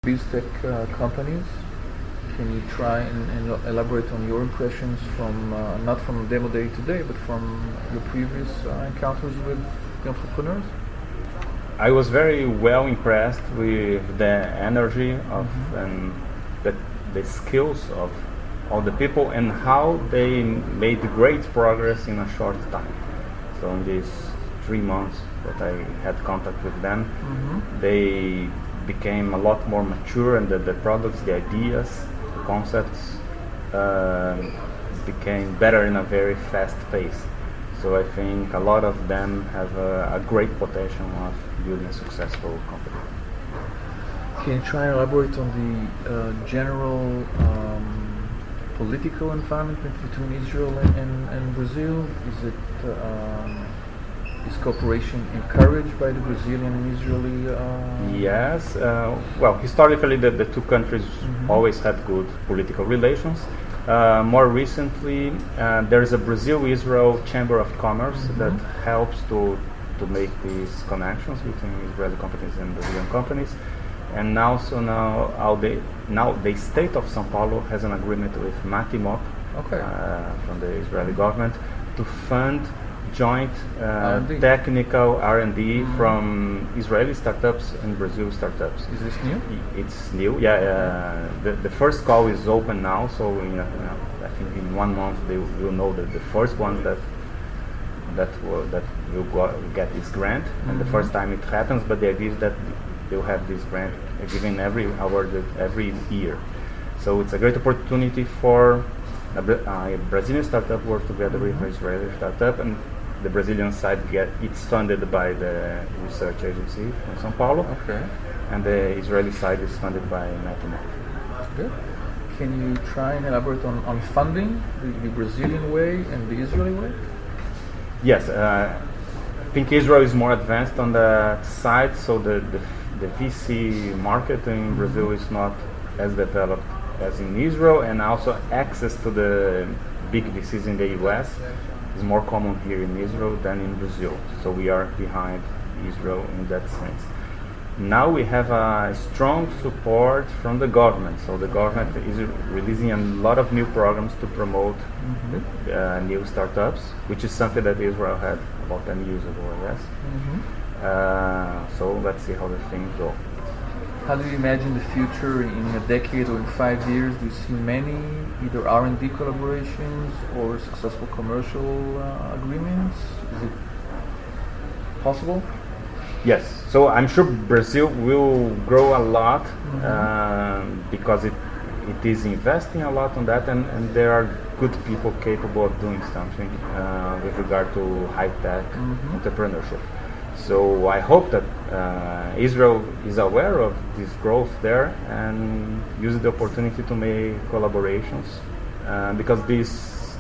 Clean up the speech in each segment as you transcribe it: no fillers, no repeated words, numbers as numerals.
BizTEC companies. Can you try and elaborate on your impressions from not from demo day today, but from your previous encounters with the entrepreneurs? I was very well impressed with the energy of and the skills of all the people and how they made great progress in a short time. So in these 3 months that I had contact with them, they became a lot more mature, and the products, the ideas, the concepts became better in a very fast pace. So I think a lot of them have a great potential of building a successful company. Can you try and elaborate on the general political environment between Israel and Brazil? Is cooperation encouraged by the Brazilian and Israeli? Yes. Well, historically, the two countries always had good political relations. More recently, there is a Brazil-Israel Chamber of Commerce that helps to make these connections between Israeli companies and Brazilian companies. And now the state of São Paulo has an agreement with Matimop from the Israeli government to fund joint technical R&D from Israeli startups and Brazil startups. Is this new? It's new, yeah. The first call is open now, so I think in 1 month they will know that the first ones that will get this grant, and the first time it happens. But the idea is that they'll have this grant given every year. So it's a great opportunity for a Brazilian startup work together with an Israeli startup, and the Brazilian side it's funded by the research agency in São Paulo, and the Israeli side is funded by Matimop. Good. Can you try and elaborate on funding, the Brazilian way and the Israeli way? Yes, I think Israel is more advanced on that side, so the VC market in Brazil is not as developed as in Israel, and also access to the big VCs in the US is more common here in Israel than in Brazil. So we are behind Israel in that sense. Now we have a strong support from the government. So the government is releasing a lot of new programs to promote new startups, which is something that Israel had about 10 years ago, I guess. So let's see how the things go. How do you imagine the future in a decade or in 5 years? Do you see many either R&D collaborations or successful commercial agreements? Is it possible? Yes. So I'm sure Brazil will grow a lot because it is investing a lot on that, and there are good people capable of doing something with regard to high-tech entrepreneurship. So I hope that Israel is aware of this growth there and uses the opportunity to make collaborations because this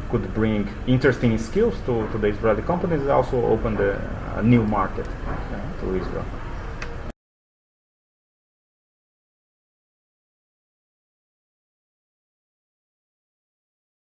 could bring interesting skills to the Israeli companies, also open a new market to Israel.